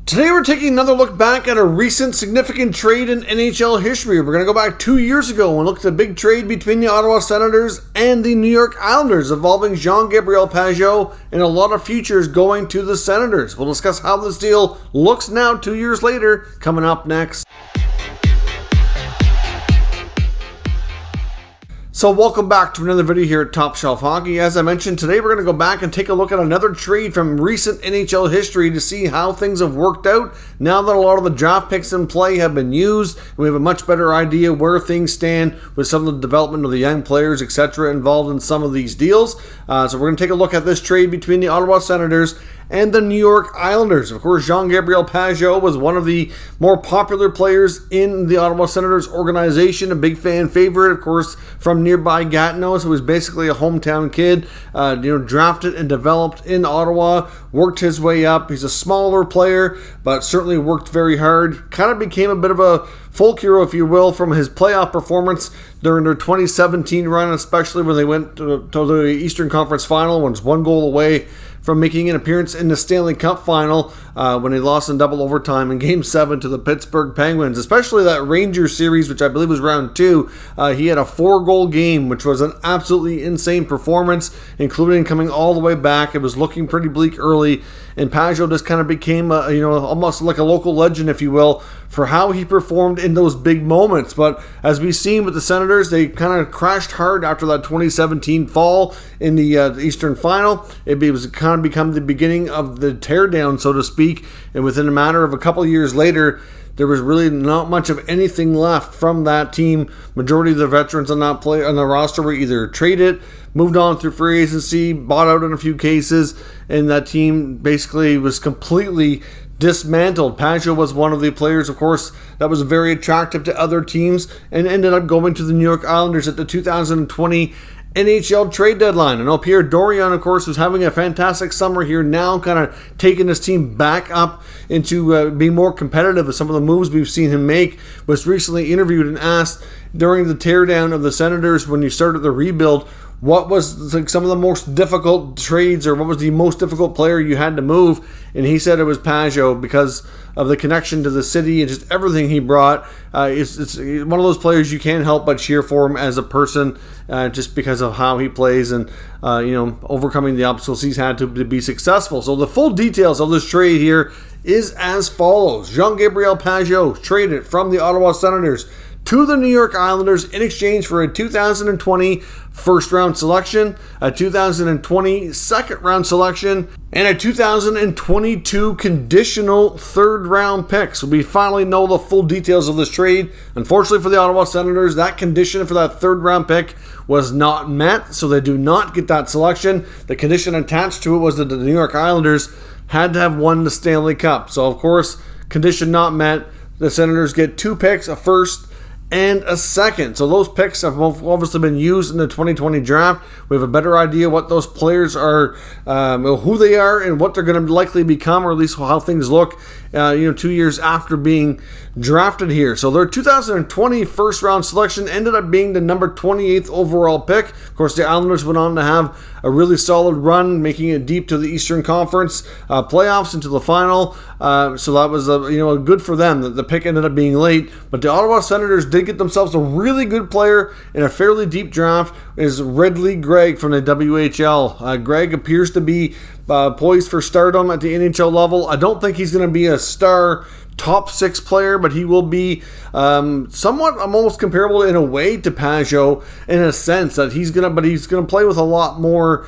Today we're taking another look back at a recent significant trade in NHL history. We're going to go back 2 years ago and look at the big trade between the Ottawa Senators and the New York Islanders involving Jean-Gabriel Pageau and a lot of futures going to the Senators. We'll discuss how this deal looks now 2 years later, coming up next. So welcome back to another video here at Top Shelf Hockey. As I mentioned, today we're going to go back and take a look at another trade from recent NHL history to see how things have worked out now that a lot of the draft picks in play have been used. And we have a much better idea where things stand with some of the development of the young players, etc. involved in some of these deals. So we're going to take a look at this trade between the Ottawa Senators and the New York Islanders. Of course, Jean-Gabriel Pageau was one of the more popular players in the Ottawa Senators organization, a big fan favorite, of course, from nearby Gatineau, so he was basically a hometown kid, drafted and developed in Ottawa, worked his way up. He's a smaller player, but certainly worked very hard. Kind of became a bit of a folk hero, if you will, from his playoff performance during their 2017 run, especially when they went to the Eastern Conference Final, when it's one goal away from making an appearance in the Stanley Cup Final when they lost in double overtime in Game 7 to the Pittsburgh Penguins. Especially that Rangers series, which I believe was round 2. He had a 4-goal game, which was an absolutely insane performance, including coming all the way back. It was looking pretty bleak early, and Pageau just kind of became almost like a local legend, if you will, for how he performed in those big moments. But as we've seen with the Senators, they kind of crashed hard after that 2017 fall in the Eastern Final. It was kind of become the beginning of the teardown, so to speak, and within a matter of a couple of years later, there was really not much of anything left from that team. Majority of the veterans on the roster were either traded, moved on through free agency, bought out in a few cases, and that team basically was completely dismantled. Pageau was one of the players, of course, that was very attractive to other teams and ended up going to the New York Islanders at the 2020 NHL trade deadline. I know Pierre Dorion, of course, was having a fantastic summer here now, kind of taking his team back up into being more competitive with some of the moves we've seen him make. Was recently interviewed and asked during the teardown of the Senators when you started the rebuild, what was some of the most difficult trades, or what was the most difficult player you had to move? And he said it was Pageau because of the connection to the city and just everything he brought. It's one of those players you can't help but cheer for him as a person, just because of how he plays and overcoming the obstacles he's had to be successful. So the full details of this trade here is as follows. Jean-Gabriel Pageau traded from the Ottawa Senators to the New York Islanders in exchange for a 2020 first-round selection, a 2020 second-round selection, and a 2022 conditional third-round pick. So we finally know the full details of this trade. Unfortunately for the Ottawa Senators, that condition for that third-round pick was not met, so they do not get that selection. The condition attached to it was that the New York Islanders had to have won the Stanley Cup. So, of course, condition not met. The Senators get 2 picks, a first and a second. So those picks have obviously been used in the 2020 draft. We have a better idea what those players are, who they are, and what they're going to likely become, or at least how things look 2 years after being drafted here. So their 2020 first round selection ended up being the number 28th overall pick. Of course, the Islanders went on to have a really solid run, making it deep to the Eastern Conference playoffs into the final. So that was good for them. The pick ended up being late, but the Ottawa Senators did get themselves a really good player in a fairly deep draft. Is Ridley Greig from the WHL. Greig appears to be poised for stardom at the NHL level. I don't think he's going to be a star top 6 player, but he will be somewhat almost comparable in a way to Pageau, in a sense that he's gonna play with a lot more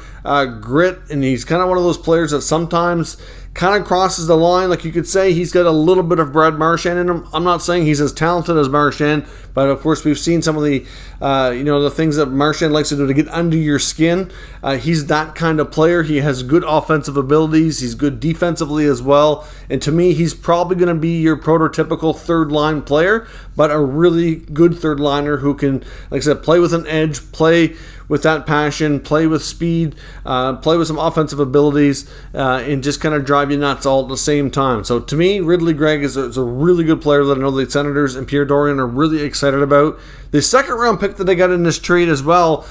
grit, and he's kind of one of those players that sometimes kind of crosses the line. Like, you could say he's got a little bit of Brad Marchand in him. I'm not saying he's as talented as Marchand, but of course we've seen some of the the things that Marchand likes to do to get under your skin. He's that kind of player. He has good offensive abilities. He's good defensively as well. And to me, he's probably going to be your prototypical third line player, but a really good third liner who can, like I said, play with an edge, play with that passion, play with speed, play with some offensive abilities, and just kind of drive you nuts all at the same time. So to me, Ridley Greig is a really good player that I know the Senators and Pierre Dorion are really excited about. The second round pick that they got in this trade as well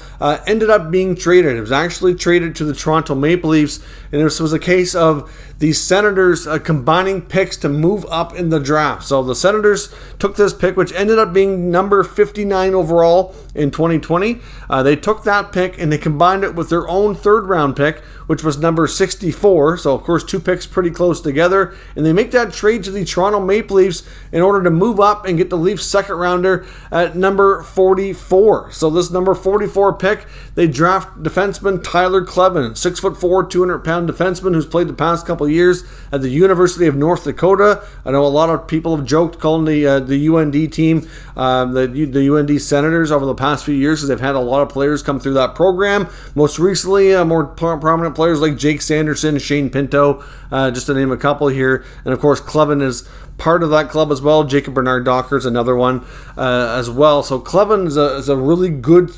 ended up being traded. It was actually traded to the Toronto Maple Leafs, and this was a case of the Senators combining picks to move up in the draft. So the Senators took this pick, which ended up being number 59 overall in 2020. They took that pick and they combined it with their own third-round pick, which was number 64. So, of course, two picks pretty close together. And they make that trade to the Toronto Maple Leafs in order to move up and get the Leafs second-rounder at number 44. So this number 44 pick, they draft defenseman Tyler Kleven, 6'4", 200-pound defenseman who's played the past couple of years at the University of North Dakota. I know a lot of people have joked calling the UND team the UND Senators over the past few years because they've had a lot of players come through that program. Most recently, more prominent players like Jake Sanderson, Shane Pinto, just to name a couple here. And of course, Kleven is part of that club as well. Jacob Bernard-Docker is another one as well. So Kleven is a really good,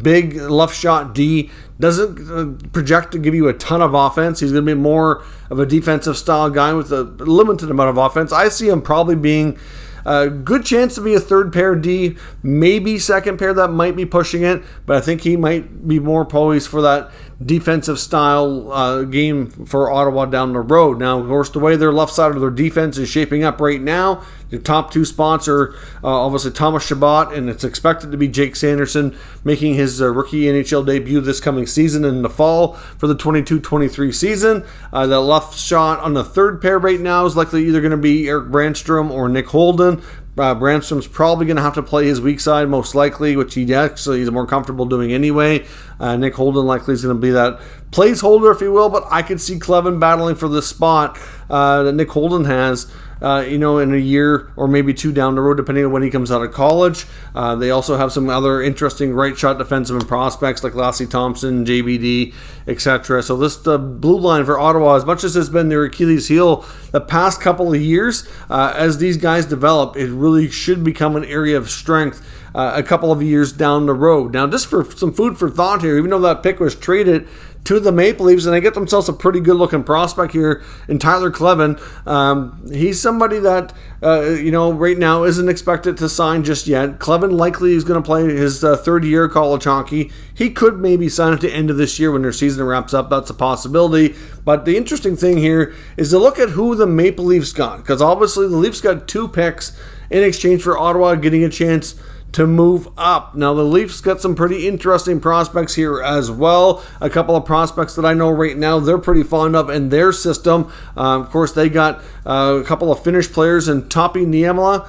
big left shot D. Doesn't project to give you a ton of offense. He's going to be more of a defensive style guy with a limited amount of offense. I see him probably being a good chance to be a third pair D, maybe second pair. That might be pushing it, but I think he might be more poised for that defensive style game for Ottawa down the road. Now, of course, the way their left side of their defense is shaping up right now, the top two spots are obviously Thomas Chabot, and it's expected to be Jake Sanderson making his rookie NHL debut this coming season in the fall for the 22-23 season. The left shot on the third pair right now is likely either going to be Erik Brannstrom or Nick Holden. Brandstrom's probably going to have to play his weak side most likely, which he's more comfortable doing anyway. Nick Holden likely is going to be that placeholder, if you will, but I could see Kleven battling for this spot that Nick Holden has, in a year or maybe two down the road, depending on when he comes out of college. They also have some other interesting right shot defenseman prospects like Lassie Thompson, JBD, etc. So this blue line for Ottawa, as much as it's been their Achilles heel the past couple of years, as these guys develop, it really should become an area of strength a couple of years down the road. Now, just for some food for thought here, even though that pick was traded to the Maple Leafs, and they get themselves a pretty good-looking prospect here in Tyler Kleven. He's somebody that, right now isn't expected to sign just yet. Kleven likely is going to play his third year of college hockey. He could maybe sign at the end of this year when their season wraps up. That's a possibility. But the interesting thing here is to look at who the Maple Leafs got, because obviously the Leafs got two picks in exchange for Ottawa getting a chance to move up. Now, the Leafs got some pretty interesting prospects here as well. A couple of prospects that I know right now they're pretty fond of in their system. Of course, they got a couple of Finnish players in Topi Niemela,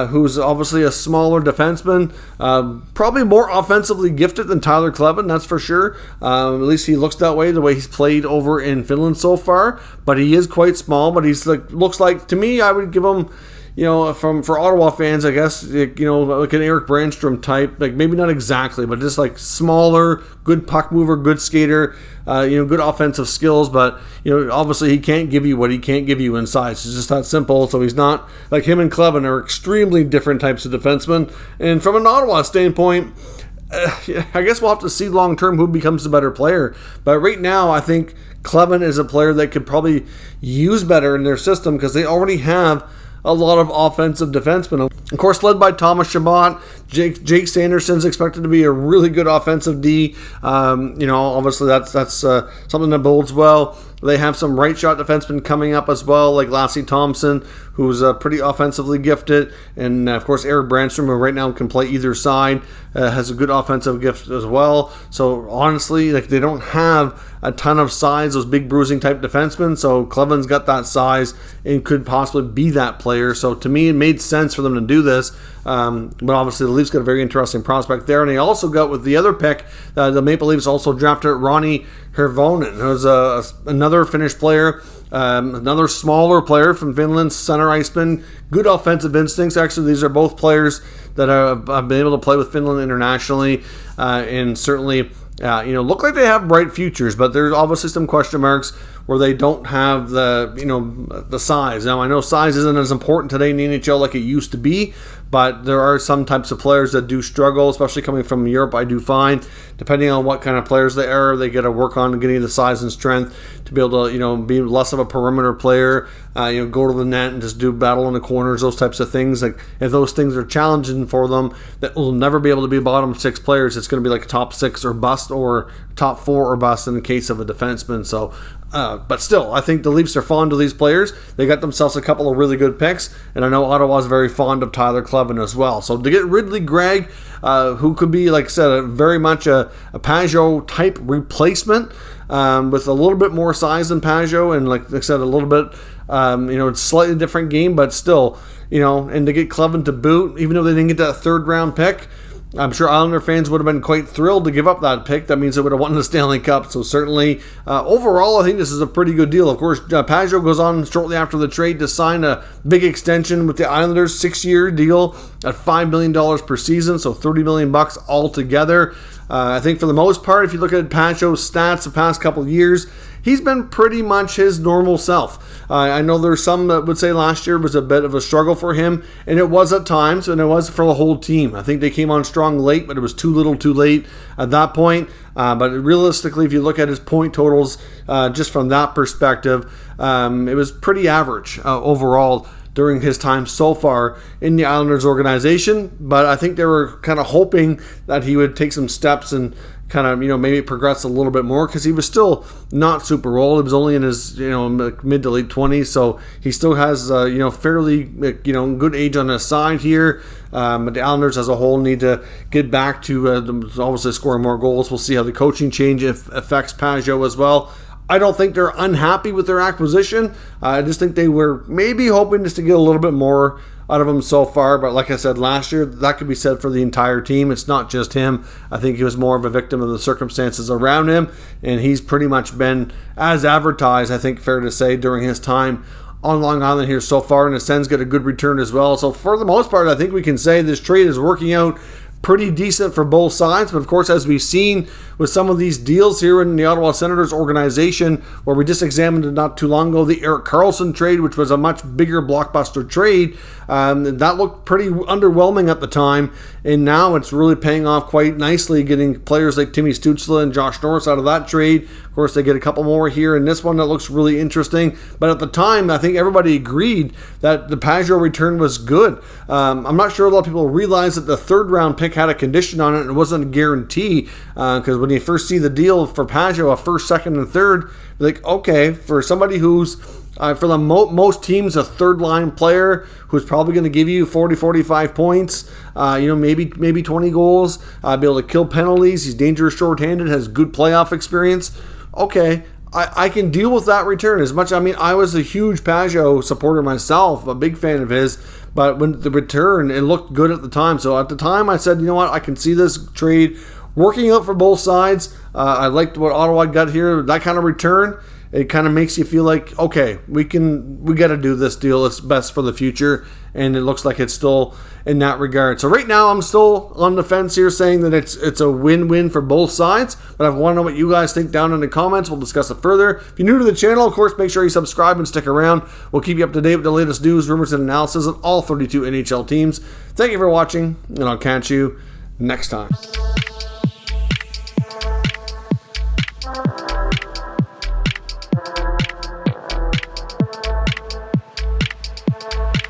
who's obviously a smaller defenseman, probably more offensively gifted than Tyler Kleven, that's for sure. At least he looks that way, the way he's played over in Finland so far. But he is quite small, but he's looks like, to me, I would give him, for Ottawa fans, I guess, like an Erik Brannstrom type, maybe not exactly, but just smaller, good puck mover, good skater, good offensive skills, but, obviously he can't give you what he can't give you in size. It's just that simple. So he's not, like him and Kleven are extremely different types of defensemen. And from an Ottawa standpoint, I guess we'll have to see long-term who becomes the better player. But right now, I think Kleven is a player that could probably use better in their system because they already have a lot of offensive defensemen. Of course, led by Thomas Chabot. Jake Sanderson's expected to be a really good offensive D. Obviously that's something that bodes well. They have some right shot defensemen coming up as well, like Lassie Thompson, who's pretty offensively gifted, and of course Erik Brannstrom, who right now can play either side, has a good offensive gift as well. So honestly, they don't have a ton of size, those big bruising type defensemen. So Kleven's got that size and could possibly be that player. So to me, it made sense for them to do this. But obviously the Leafs got a very interesting prospect there, and they also got, with the other pick, the Maple Leafs also drafted Ronnie Hirvonen, who's another Finnish player, another smaller player from Finland, center iceman, good offensive instincts. Actually, these are both players that have been able to play with Finland internationally, and certainly look like they have bright futures, but there's obviously some question marks where they don't have the size. Now, I know size isn't as important today in the NHL like it used to be, but there are some types of players that do struggle, especially coming from Europe, I do find. Depending on what kind of players they are, they got to work on getting the size and strength to be able to, be less of a perimeter player, go to the net and just do battle in the corners, those types of things. Like, if those things are challenging for them, that will never be able to be bottom six players. It's going to be like a top six or bust, or top four or bust in the case of a defenseman. So But still, I think the Leafs are fond of these players. They got themselves a couple of really good picks, and I know Ottawa's very fond of Tyler Kleven as well. So to get Ridley Gregg, who could be, like I said, very much a Pageau type replacement, with a little bit more size than Pageau, and like I said, a little bit, it's a slightly different game, but still, and to get Kleven to boot, even though they didn't get that third round pick, I'm sure Islander fans would have been quite thrilled to give up that pick. That means they would have won the Stanley Cup. So certainly, overall, I think this is a pretty good deal. Of course, Pageau goes on shortly after the trade to sign a big extension with the Islanders, 6-year deal at $5 million per season, so $30 million altogether. I think for the most part, if you look at Pageau's stats the past couple of years, he's been pretty much his normal self. I know there's some that would say last year was a bit of a struggle for him, and it was at times, and it was for the whole team. I think they came on strong late, but it was too little too late at that point. But realistically, if you look at his point totals, just from that perspective, it was pretty average overall during his time so far in the Islanders organization. But I think they were kind of hoping that he would take some steps and kind of, maybe progress a little bit more, because he was still not super old. He was only in his, mid to late 20s, so he still has, fairly, good age on his side here. But the Islanders as a whole need to get back to obviously scoring more goals. We'll see how the coaching change affects Pageau as well. I don't think they're unhappy with their acquisition. I just think they were maybe hoping just to get a little bit more out of him so far. But like I said last year, that could be said for the entire team. It's not just him. I think he was more of a victim of the circumstances around him. And he's pretty much been as advertised, I think fair to say, during his time on Long Island here so far. And the Sens get a good return as well. So for the most part, I think we can say this trade is working out pretty decent for both sides. But of course, as we've seen with some of these deals here in the Ottawa Senators organization, where we just examined it not too long ago, the Erik Karlsson trade, which was a much bigger blockbuster trade, that looked pretty underwhelming at the time, and now it's really paying off quite nicely, getting players like Timmy Stützle and Josh Norris out of that trade. Of course, they get a couple more here in this one that looks really interesting. But at the time, I think everybody agreed that the Pageau return was good. I'm not sure a lot of people realize that the third round pick had a condition on it, and it wasn't a guarantee, because when you first see the deal for Pageau, a first, second, and third, you're like, okay, for somebody who's for the most teams, a third-line player who's probably going to give you 40, 45 points, maybe 20 goals, be able to kill penalties. He's dangerous shorthanded, has good playoff experience. Okay, I can deal with that return as much. I was a huge Pageau supporter myself, a big fan of his, but when the return, it looked good at the time. So at the time, I said, you know what, I can see this trade working out for both sides. I liked what Ottawa got here. That kind of return, it kind of makes you feel like, okay, we got to do this deal. It's best for the future, and it looks like it's still in that regard. So right now, I'm still on the fence here, saying that it's a win-win for both sides. But I want to know what you guys think down in the comments. We'll discuss it further. If you're new to the channel, of course, make sure you subscribe and stick around. We'll keep you up to date with the latest news, rumors, and analysis of all 32 NHL teams. Thank you for watching, and I'll catch you next time.